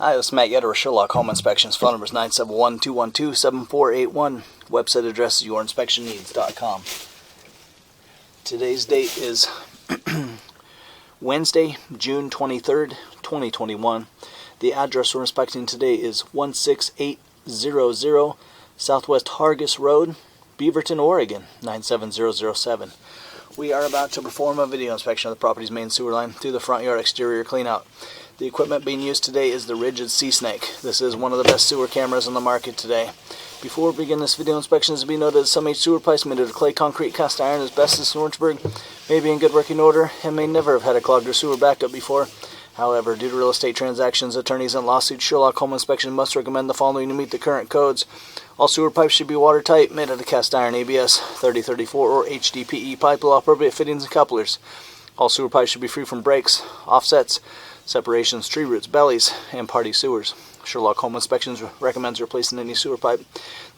Hi, this is Matt Yetter with Sherlock Home Inspections. Phone number is 971-212-7481. Website address is yourinspectionneeds.com. Today's date is Wednesday, June 23rd, 2021. The address we're inspecting today is 16800 Southwest Hargis Road, Beaverton, Oregon, 97007. We are about to perform a video inspection of the property's main sewer line through the front yard exterior cleanout. The equipment being used today is the Rigid Sea Snake. This is one of the best sewer cameras on the market today. Before we begin this video inspection, it is to be noted that some H sewer pipes made out of clay, concrete, cast iron, asbestos, and Orangeburg may be in good working order and may never have had a clogged or sewer backup before. However, due to real estate transactions, attorneys, and lawsuits, Sherlock Home Inspection must recommend the following to meet the current codes. All sewer pipes should be watertight, made out of cast iron, ABS 3034 or HDPE pipe with all appropriate fittings and couplers. All sewer pipes should be free from breaks, offsets, separations, tree roots, bellies, and party sewers. Sherlock Home Inspections recommends replacing any sewer pipe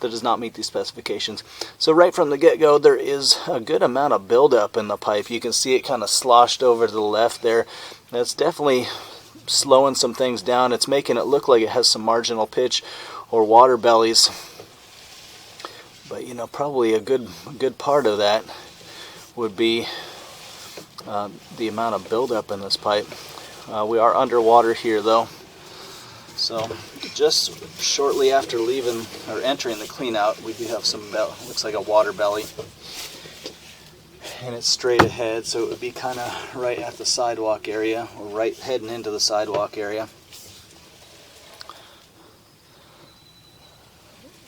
that does not meet these specifications. So right from the get-go, there is a good amount of buildup in the pipe. You can see it kind of sloshed over to the left there. That's definitely slowing some things down. It's making it look like it has some marginal pitch or water bellies. But you know, probably a good part of that would be the amount of buildup in this pipe. We are underwater here though, so just shortly after leaving or entering the cleanout, we do have some looks like a water belly, and it's straight ahead, so it would be kind of right at the sidewalk area, or right heading into the sidewalk area.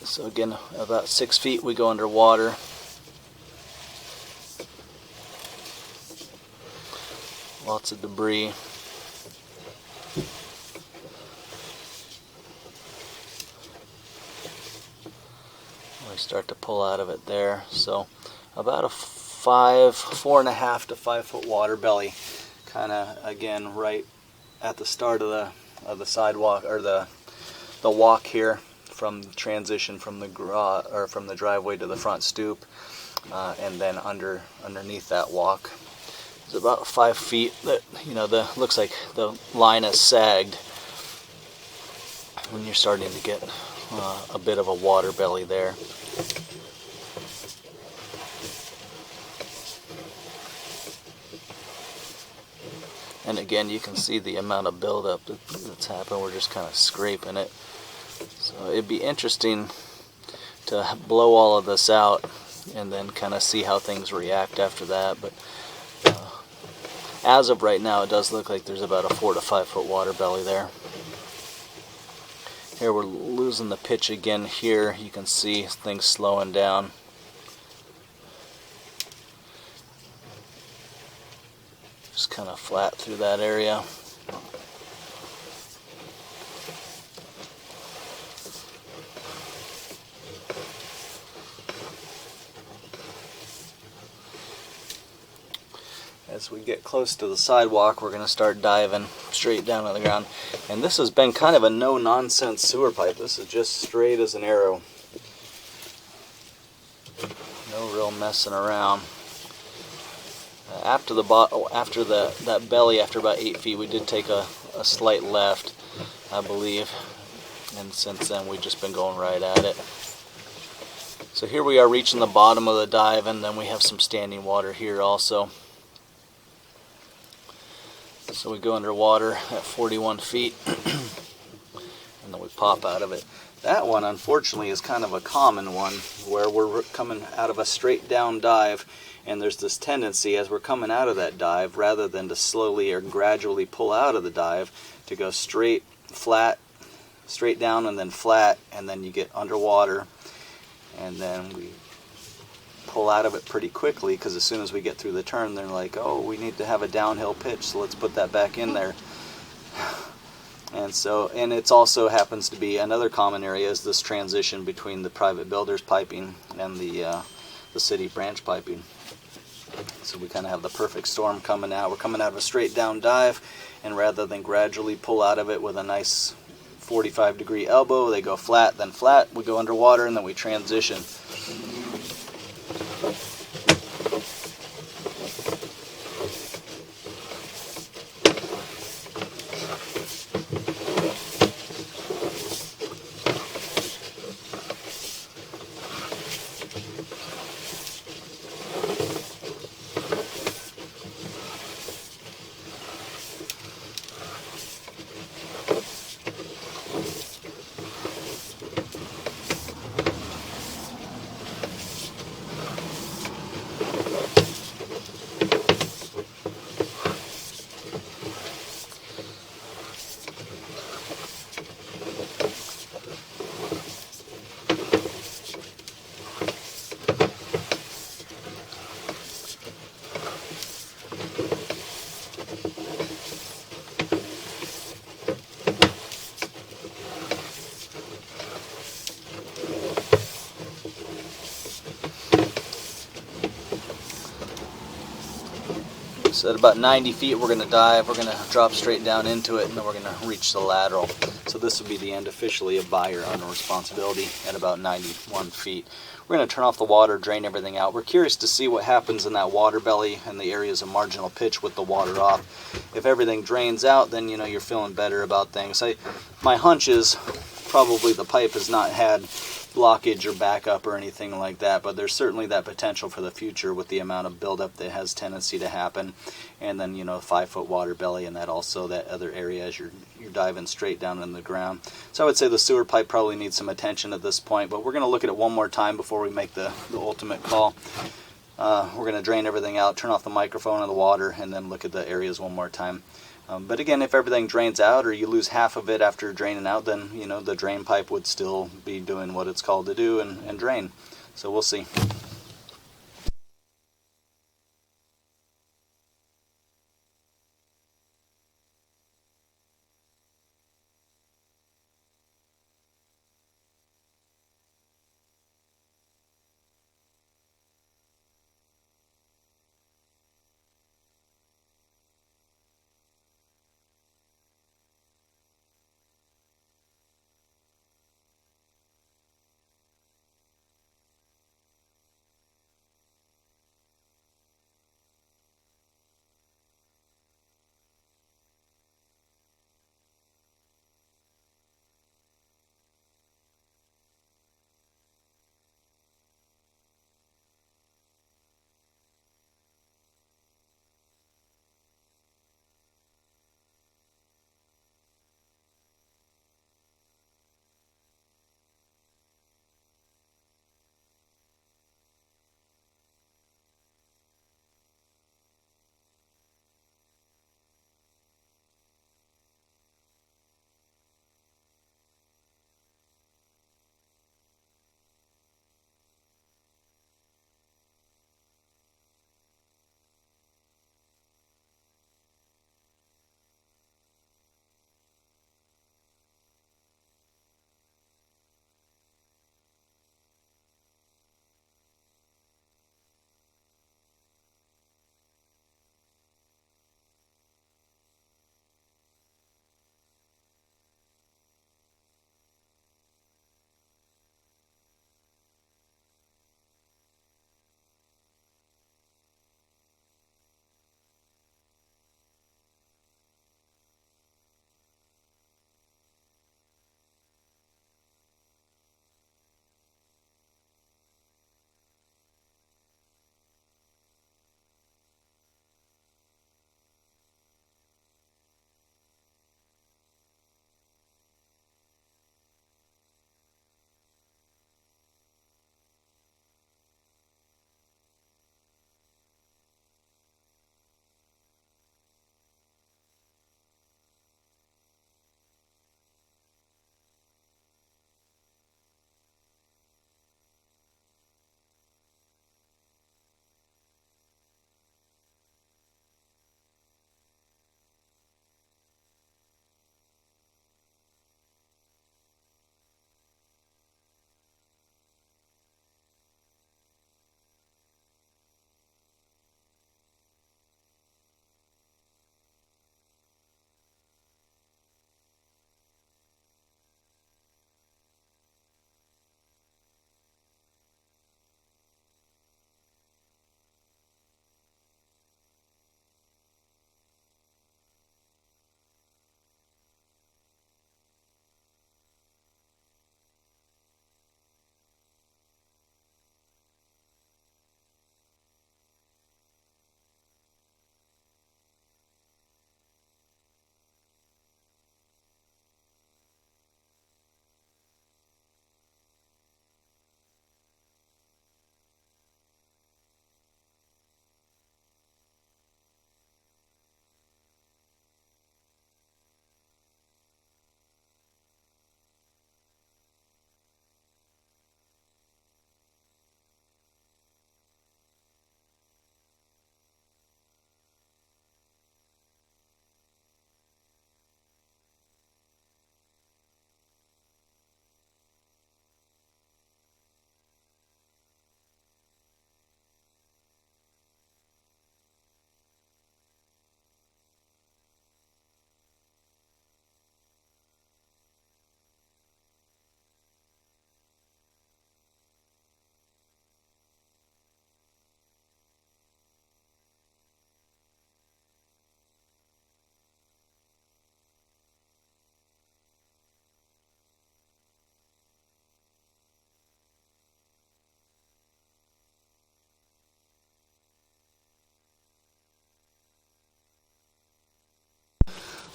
So again, about 6 feet we go underwater. Lots of debris. We start to pull out of it there. So about a 4.5 to 5 foot water belly, kind of again right at the start of the sidewalk, or the walk here, from transition from the garage or from the driveway to the front stoop, and then underneath that walk. It's about 5 feet. That, you know, looks like the line is sagged when you're starting to get a bit of a water belly there. And again, you can see the amount of buildup that's happened. We're just kind of scraping it. So it'd be interesting to blow all of this out and then kind of see how things react after that. But as of right now, it does look like there's about a 4 to 5 foot water belly there. Here we're losing the pitch again here. You can see things slowing down. Just kind of flat through that area. As we get close to the sidewalk, we're going to start diving straight down on the ground. And this has been kind of a no-nonsense sewer pipe. This is just straight as an arrow. No real messing around. After that belly, after about 8 feet, we did take a slight left, I believe. And since then, we've just been going right at it. So here we are reaching the bottom of the dive, and then we have some standing water here also. So we go underwater at 41 feet, and then we pop out of it. That one, unfortunately, is kind of a common one, where we're coming out of a straight down dive, and there's this tendency as we're coming out of that dive, rather than to slowly or gradually pull out of the dive, to go straight, flat, straight down and then flat, and then you get underwater, and then we pull out of it pretty quickly, because as soon as we get through the turn, they're like, oh, we need to have a downhill pitch, so let's put that back in there. And it also happens to be another common area is this transition between the private builders piping and the city branch piping. So we kind of have the perfect storm coming out. We're coming out of a straight down dive, and rather than gradually pull out of it with a nice 45-degree elbow, they go flat, then flat, we go underwater, and then we transition. So at about 90 feet, we're going to dive, we're going to drop straight down into it, and then we're going to reach the lateral. So this will be the end officially of buyer owner responsibility at about 91 feet. We're going to turn off the water, drain everything out. We're curious to see what happens in that water belly and the areas of marginal pitch with the water off. If everything drains out, then you know you're feeling better about things. My hunch is probably the pipe has not had blockage or backup or anything like that, but there's certainly that potential for the future with the amount of buildup that has tendency to happen. And then, you know, 5-foot water belly, and that also that other area as you're diving straight down in the ground. So I would say the sewer pipe probably needs some attention at this point, but we're going to look at it one more time before we make the ultimate call. We're going to drain everything out, turn off the microphone and the water, and then look at the areas one more time. But again, if everything drains out or you lose half of it after draining out, then you know the drain pipe would still be doing what it's called to do and drain. So we'll see.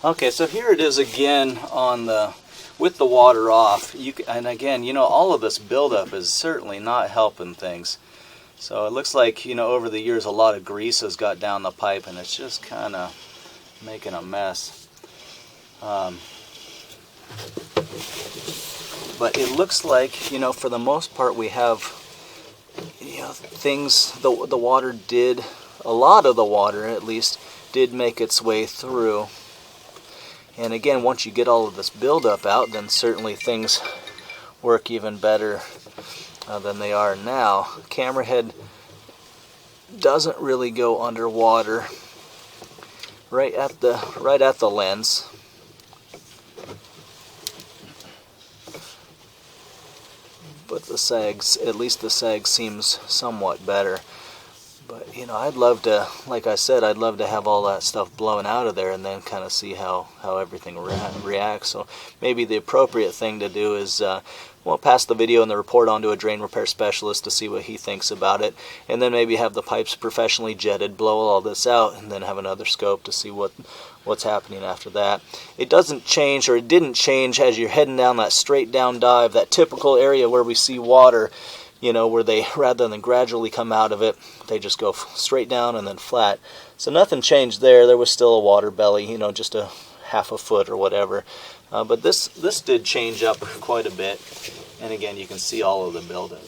Okay, so here it is again on the with the water off. And again, you know, all of this buildup is certainly not helping things. So it looks like, you know, over the years a lot of grease has got down the pipe and it's just kind of making a mess. But it looks like, you know, for the most part we have, you know, things, the water did, a lot of the water at least, did make its way through. And again, once you get all of this buildup out, then certainly things work even better than they are now. Camera head doesn't really go underwater right at the lens. But the sags, at least the sag seems somewhat better. But, you know, I'd love to, like I said, I'd love to have all that stuff blown out of there and then kind of see how everything reacts. So maybe the appropriate thing to do is, well, pass the video and the report on to a drain repair specialist to see what he thinks about it. And then maybe have the pipes professionally jetted, blow all this out, and then have another scope to see what's happening after that. It doesn't change, or it didn't change as you're heading down that straight down dive, that typical area where we see water, you know, where they, rather than gradually come out of it, they just go straight down and then flat. So nothing changed there. There was still a water belly, you know, just a half a foot or whatever. But this did change up quite a bit. And again, you can see all of the buildup.